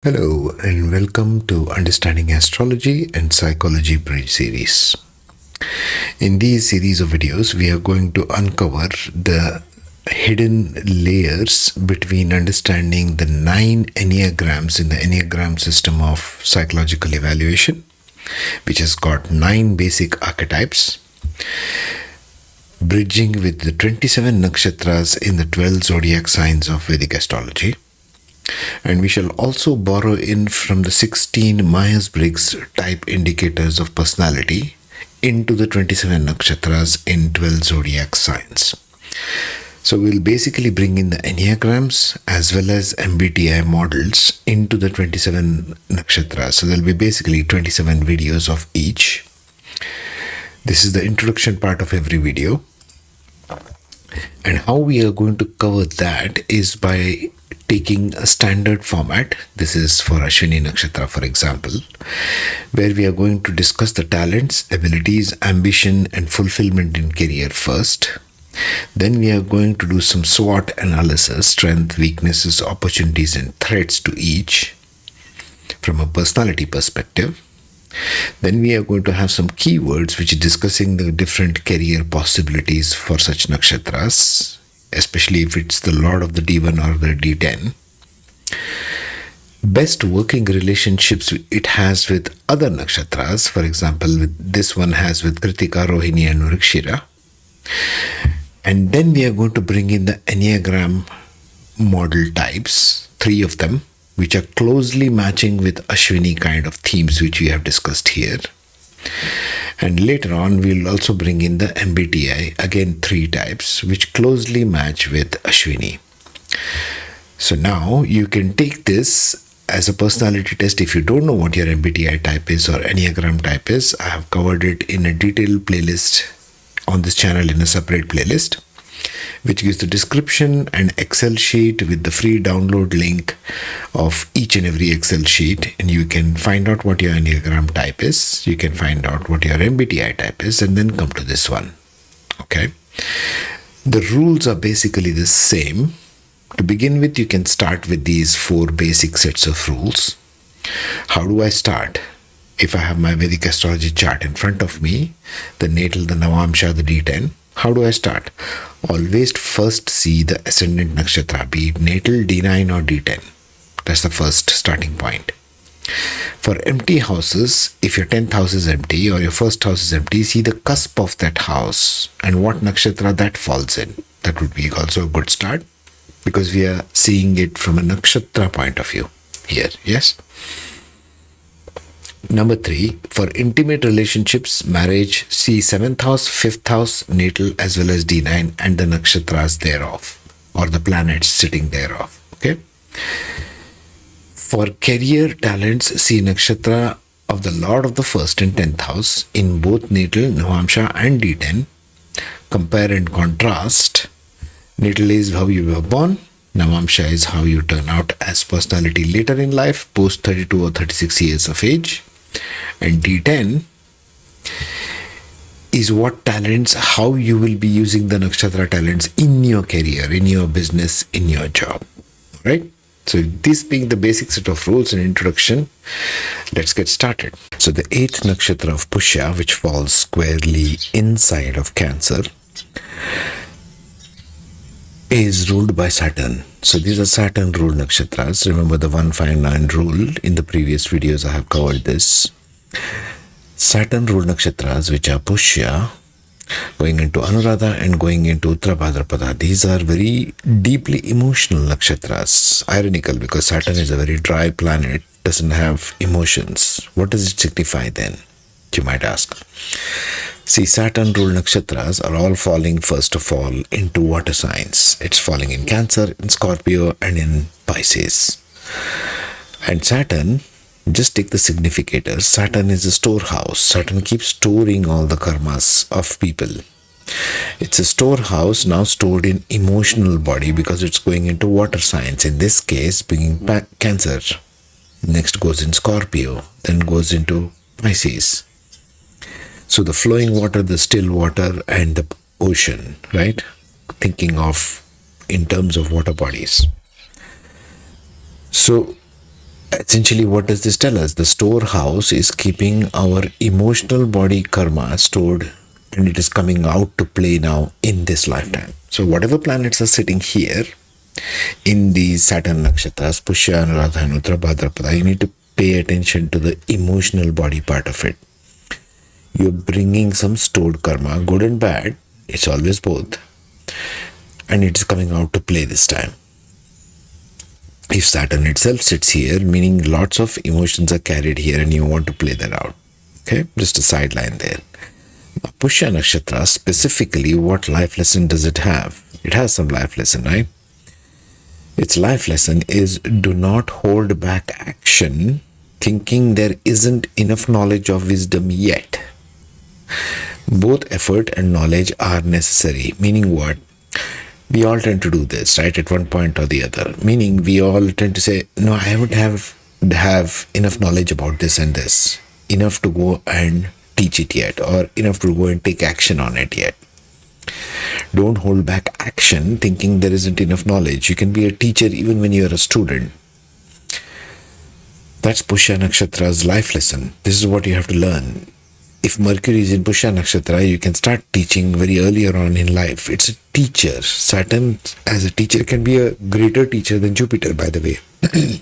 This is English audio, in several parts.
Hello and welcome to Understanding Astrology and Psychology Bridge series. In these series of videos, we are going to uncover the hidden layers between understanding the 9 Enneagrams in the Enneagram system of psychological evaluation, which has got 9 basic archetypes, bridging with the 27 Nakshatras in the 12 zodiac signs of Vedic astrology. And we shall also borrow in from the 16 Myers-Briggs type indicators of personality into the 27 Nakshatras in 12 zodiac signs. So we'll basically bring in the Enneagrams as well as MBTI models into the 27 Nakshatras. So there'll be basically 27 videos of each. This is the introduction part of every video. And how we are going to cover that is by taking a standard format. This is for Shani Nakshatra, for example, where we are going to discuss the talents, abilities, ambition, and fulfillment in career first. Then we are going to do some SWOT analysis, strength, weaknesses, opportunities, and threats to each from a personality perspective. Then we are going to have some keywords which is discussing the different career possibilities for such nakshatras, especially if it's the Lord of the D1 or the D10. Best working relationships it has with other nakshatras, for example, this one has with Kritika, Rohini and Vrikshira. And then we are going to bring in the Enneagram model types, 3 of them, which are closely matching with Ashwini kind of themes which we have discussed here. And later on, we'll also bring in the MBTI, again 3 types, which closely match with Ashwini. So now you can take this as a personality test. If you don't know what your MBTI type is or Enneagram type is, I have covered it in a detailed playlist on this channel in a separate playlist, which gives the description and Excel sheet with the free download link of each and every Excel sheet. And you can find out what your Enneagram type is. You can find out what your MBTI type is and then come to this one. Okay. The rules are basically the same. To begin with, you can start with these 4 basic sets of rules. How do I start? If I have my Vedic astrology chart in front of me, the natal, the Navamsha, the D10, how do I start? Always first see the ascendant nakshatra, be it natal, D9 or D10. That's the first starting point. For empty houses, if your 10th house is empty or your first house is empty, see the cusp of that house and what nakshatra that falls in. That would be also a good start because we are seeing it from a nakshatra point of view here. Yes? Number 3, for intimate relationships, marriage, see 7th house, 5th house, natal as well as D9 and the nakshatras thereof or the planets sitting thereof. Okay. For career talents, see nakshatra of the Lord of the 1st and 10th house in both natal, Navamsha and D10. Compare and contrast. Natal is how you were born. Navamsha is how you turn out as personality later in life, post 32 or 36 years of age. And D10 is what talents, how you will be using the nakshatra talents in your career, in your business, in your job. Right? So this being the basic set of rules and introduction, let's get started. So the 8th nakshatra of Pushya, which falls squarely inside of Cancer, is ruled by Saturn. So these are Saturn Rule Nakshatras. Remember the 159 rule. In the previous videos I have covered this. Saturn Rule Nakshatras, which are Pushya, going into Anuradha and going into Uttara Bhadrapada. These are very deeply emotional nakshatras. Ironical because Saturn is a very dry planet, doesn't have emotions. What does it signify then? You might ask. See, Saturn rule nakshatras are all falling first of all into water signs. It's falling in Cancer, in Scorpio and in Pisces. And Saturn, just take the significators. Saturn is a storehouse. Saturn keeps storing all the karmas of people. It's a storehouse now stored in emotional body because it's going into water signs. In this case, bringing back Cancer. Next goes in Scorpio, then goes into Pisces. So the flowing water, the still water and the ocean, right? Thinking of in terms of water bodies. So Essentially, what does this tell us? The storehouse is keeping our emotional body karma stored, and it is coming out to play now in this lifetime. So, whatever planets are sitting here in these Saturn Nakshatras, Pushya, Anuradha, and Uttar Bhadrapada, you need to pay attention to the emotional body part of it. You're bringing some stored karma, good and bad, it's always both, and it's coming out to play this time. If Saturn itself sits here, meaning lots of emotions are carried here and you want to play that out. Okay, just a sideline there. Now, Pushya Nakshatra, specifically, what life lesson does it have? It has some life lesson, right? Its life lesson is do not hold back action thinking there isn't enough knowledge or wisdom yet. Both effort and knowledge are necessary, meaning what? We all tend to do this, right, at one point or the other. Meaning we all tend to say, no, I would have enough knowledge about this and this, enough to go and teach it yet, or enough to go and take action on it yet. Don't hold back action thinking there isn't enough knowledge. You can be a teacher even when you're a student. That's Pushya Nakshatra's life lesson. This is what you have to learn. If Mercury is in Pushya Nakshatra, you can start teaching very earlier on in life. It's a teacher. Saturn as a teacher can be a greater teacher than Jupiter, by the way.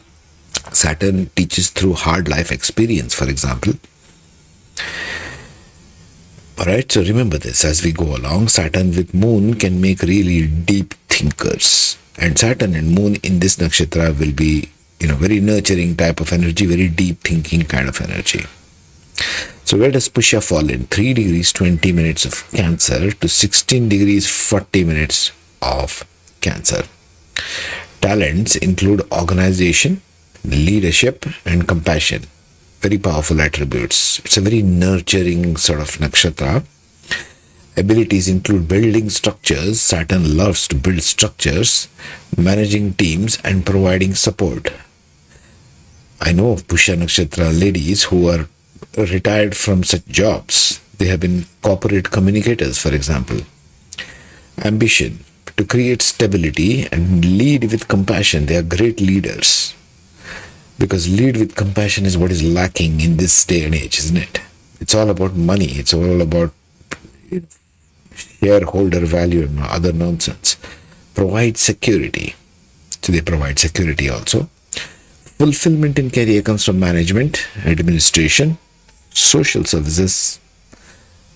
Saturn teaches through hard life experience, for example. Alright, so remember this as we go along. Saturn with Moon can make really deep thinkers. And Saturn and Moon in this nakshatra will be, very nurturing type of energy, very deep thinking kind of energy. So where does Pushya fall in? 3 degrees 20 minutes of Cancer to 16 degrees 40 minutes of Cancer. Talents include organization, leadership, and compassion. Very powerful attributes. It's a very nurturing sort of nakshatra. Abilities include building structures. Saturn loves to build structures, managing teams, and providing support. I know of Pushya Nakshatra ladies who are retired from such jobs. They have been corporate communicators, for example. Ambition, to create stability and lead with compassion. They are great leaders. Because lead with compassion is what is lacking in this day and age, isn't it? It's all about money. It's all about shareholder value and other nonsense. Provide security. So they provide security also. Fulfillment in career comes from management, administration, social services.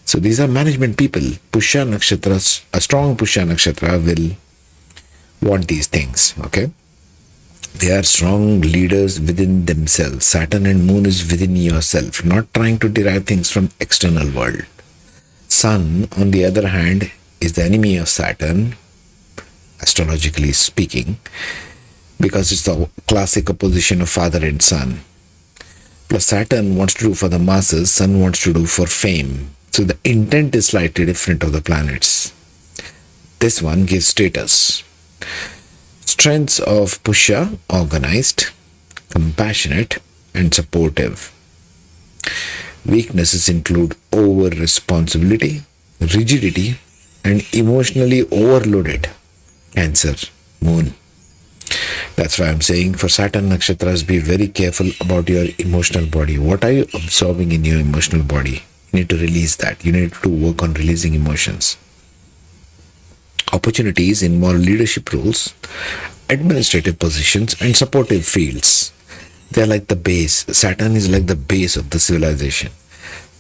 So these are management people. Pushya Nakshatras, a strong Pushya Nakshatra will want these things, okay? They are strong leaders within themselves. Saturn and Moon is within yourself, not trying to derive things from external world. Sun, on the other hand, is the enemy of Saturn, astrologically speaking, because it's the classic opposition of father and son. Plus Saturn wants to do for the masses, Sun wants to do for fame. So the intent is slightly different of the planets. This one gives status. Strengths of Pushya: organized, compassionate, and supportive. Weaknesses include over-responsibility, rigidity, and emotionally overloaded. Cancer, Moon. That's why I'm saying for Saturn Nakshatras, be very careful about your emotional body. What are you absorbing in your emotional body? You need to release that. You need to work on releasing emotions. Opportunities in more leadership roles, administrative positions, and supportive fields. They are like the base. Saturn is like the base of the civilization.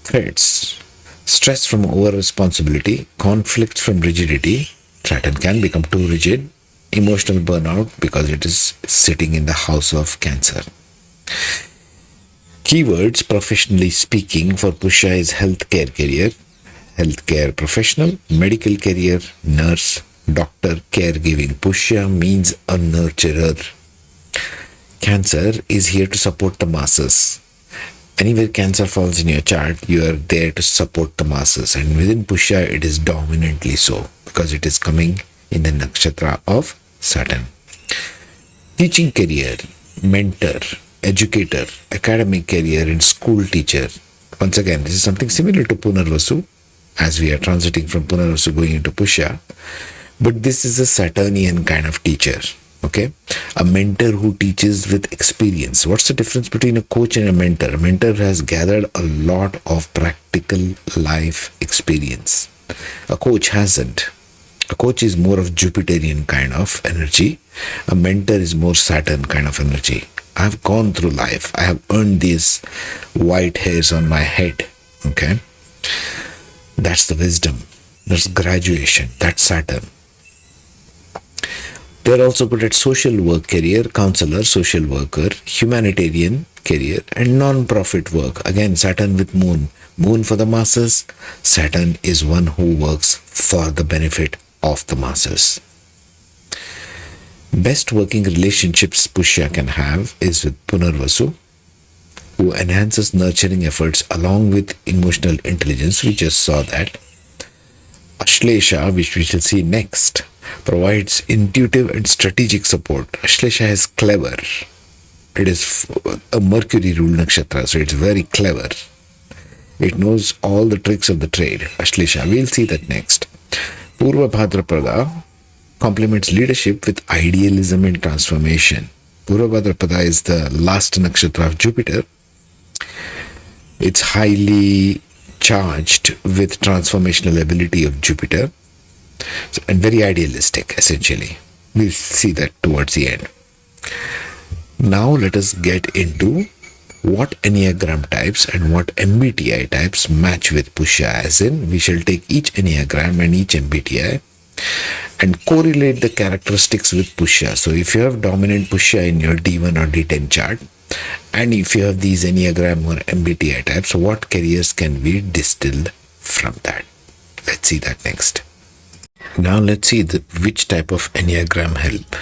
Threats: stress from over responsibility, conflicts from rigidity. Saturn can become too rigid. Emotional burnout because it is sitting in the house of Cancer. Keywords, professionally speaking, for Pushya is healthcare career, healthcare professional, medical career, nurse, doctor, caregiving. Pushya means a nurturer. Cancer is here to support the masses. Anywhere Cancer falls in your chart, you are there to support the masses. And within Pushya, it is dominantly so because it is coming in the nakshatra of Saturn. Teaching career, mentor, educator, academic career, and school teacher. Once again, this is something similar to Punarvasu as we are transiting from Punarvasu going into Pushya. But this is a Saturnian kind of teacher. Okay, a mentor who teaches with experience. What's the difference between a coach and a mentor? A mentor has gathered a lot of practical life experience. A coach hasn't. A coach is more of Jupiterian kind of energy. A mentor is more Saturn kind of energy. I've gone through life. I have earned these white hairs on my head. Okay, that's the wisdom. That's graduation. That's Saturn. They're also good at social work career, counselor, social worker, humanitarian career, and non-profit work. Again, Saturn with Moon. Moon for the masses. Saturn is one who works for the benefit of the masses. Best working relationships Pushya can have is with Punarvasu, who enhances nurturing efforts along with emotional intelligence. We just saw that. Ashlesha, which we shall see next, provides intuitive and strategic support. Ashlesha is clever. It is a Mercury rule nakshatra, so it's very clever. It knows all the tricks of the trade. Ashlesha, we'll see that next. Purva Bhadrapada complements leadership with idealism and transformation. Purva Bhadrapada is the last nakshatra of Jupiter. It's highly charged with transformational ability of Jupiter, and very idealistic, essentially. We'll see that towards the end. Now let us get into what Enneagram types and what MBTI types match with Pushya, as in we shall take each Enneagram and each MBTI and correlate the characteristics with Pushya. So if you have dominant Pushya in your D1 or D10 chart, and if you have these Enneagram or MBTI types, what careers can be distilled from that? Let's see that next. Now let's see which type of Enneagram help.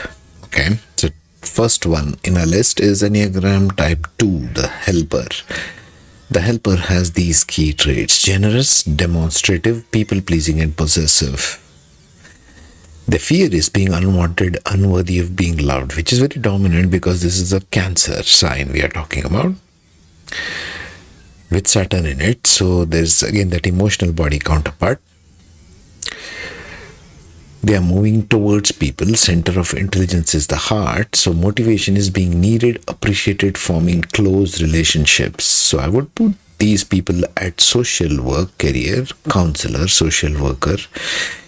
Okay, so first one in our list is Enneagram type 2, the helper. The helper has these key traits: generous, demonstrative, people-pleasing, and possessive. The fear is being unwanted, unworthy of being loved, which is very dominant because this is a Cancer sign we are talking about with Saturn in it. So there's again that emotional body counterpart. They are moving towards people. Center of intelligence is the heart. So motivation is being needed, appreciated, forming close relationships. So I would put these people at social work career, counselor, social worker,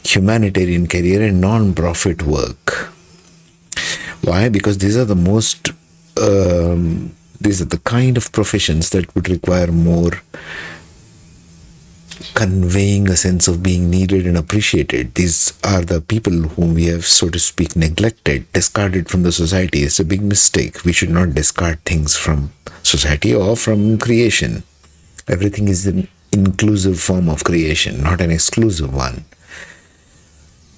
humanitarian career, and non-profit work. Why? Because these are the most, these are the kind of professions that would require more conveying a sense of being needed and appreciated. These are the people whom we have, so to speak, neglected, discarded from the society. It's a big mistake. We should not discard things from society or from creation. Everything is an inclusive form of creation, not an exclusive one.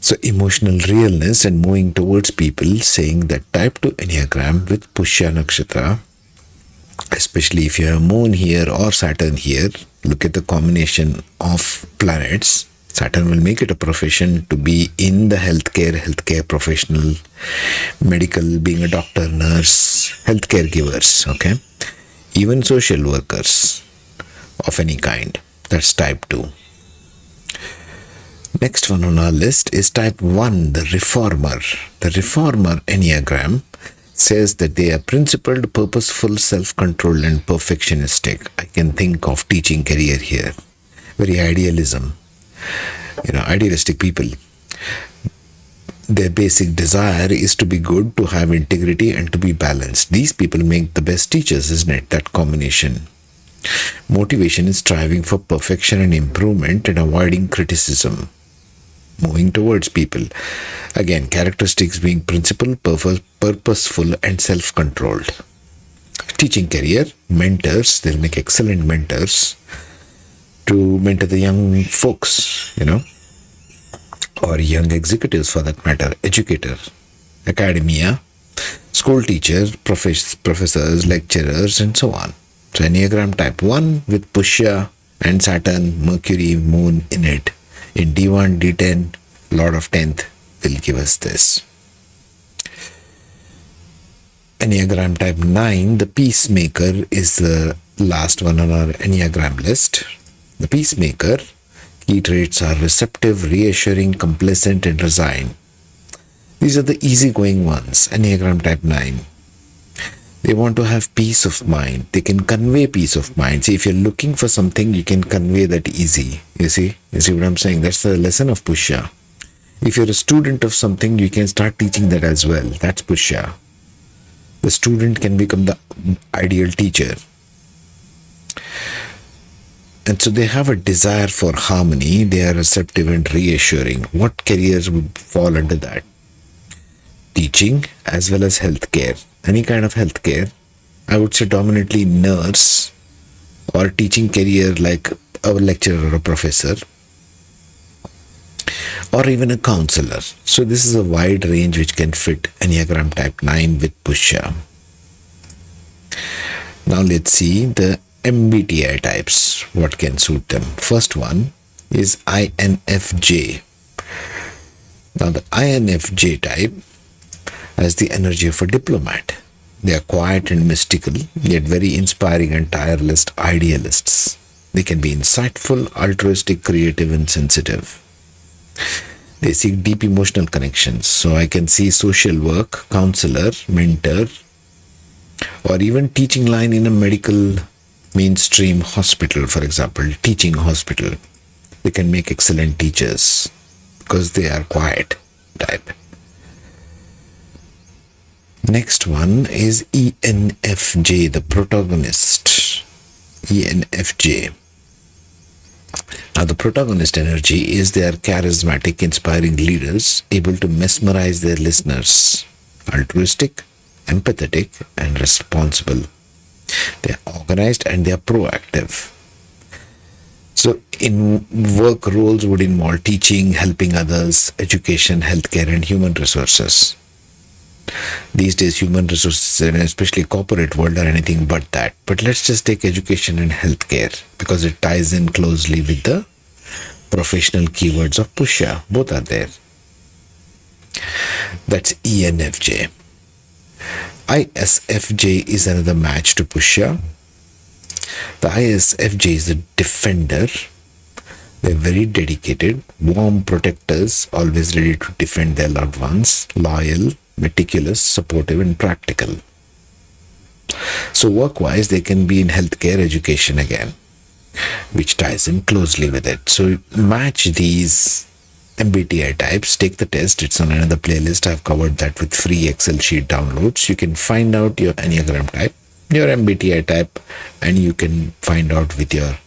So emotional realness and moving towards people, saying that type 2 Enneagram with Pushya Nakshatra, especially if you have Moon here or Saturn here, look at the combination of planets. Saturn will make it a profession to be in the healthcare professional, medical, being a doctor, nurse, healthcare givers, okay? Even social workers of any kind. That's type 2. Next one on our list is type 1, the reformer. The reformer Enneagram says that they are principled, purposeful, self-controlled, and perfectionistic. I can think of teaching career here. Very idealism. Idealistic people. Their basic desire is to be good, to have integrity, and to be balanced. These people make the best teachers, isn't it? That combination. Motivation is striving for perfection and improvement and avoiding criticism. Moving towards people. Again, characteristics being principled, purposeful, and self-controlled. Teaching career, mentors, they'll make excellent mentors to mentor the young folks, or young executives for that matter, educator, academia, school teacher, professors, lecturers, and so on. So Enneagram type 1 with Pushya and Saturn, Mercury, Moon in it. In D1, D10, Lord of 10th will give us this. Enneagram type 9, the peacemaker, is the last one on our Enneagram list. The peacemaker, key traits are receptive, reassuring, complacent, and resigned. These are the easygoing ones. Enneagram type 9. They want to have peace of mind. They can convey peace of mind. See, if you're looking for something, you can convey that easy. You see what I'm saying? That's the lesson of Pushya. If you're a student of something, you can start teaching that as well. That's Pushya. The student can become the ideal teacher. And so they have a desire for harmony. They are receptive and reassuring. What careers would fall under that? Teaching as well as healthcare. Any kind of healthcare. I would say dominantly nurse or teaching career like a lecturer or a professor, or even a counselor. So this is a wide range which can fit Enneagram type 9 with Pushya. Now let's see the MBTI types, what can suit them. First one is INFJ. Now the INFJ type has the energy of a diplomat. They are quiet and mystical, yet very inspiring and tireless idealists. They can be insightful, altruistic, creative, and sensitive. They seek deep emotional connections. So I can see social work, counselor, mentor, or even teaching line in a medical mainstream hospital, for example, teaching hospital. They can make excellent teachers because they are quiet type. Next one is ENFJ, the protagonist. ENFJ. Now the protagonist energy is they are charismatic, inspiring leaders, able to mesmerize their listeners, altruistic, empathetic, and responsible. They are organized and they are proactive. So in work roles would involve teaching, helping others, education, healthcare, and human resources. These days human resources, and especially corporate world, are anything but that. But let's just take education and healthcare because it ties in closely with the professional keywords of Pushya. Both are there. That's ENFJ. ISFJ is another match to Pushya. The ISFJ is a defender. They're very dedicated, warm protectors, always ready to defend their loved ones, loyal, meticulous, supportive, and practical. So work-wise, they can be in healthcare, education again, which ties in closely with it. So match these MBTI types, take the test. It's on another playlist. I've covered that with free Excel sheet downloads. You can find out your Enneagram type, your MBTI type, and you can find out with your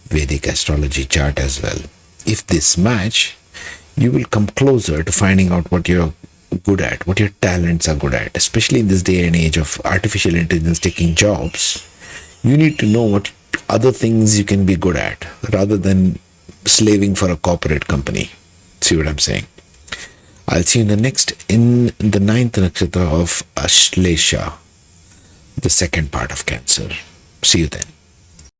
Vedic astrology chart as well. If this match, you will come closer to finding out what you're good at, what your talents are good at. Especially in this day and age of artificial intelligence taking jobs, you need to know what other things you can be good at rather than slaving for a corporate company. See what I'm saying? I'll see you in the ninth nakshatra of Ashlesha, the second part of Cancer. See you then.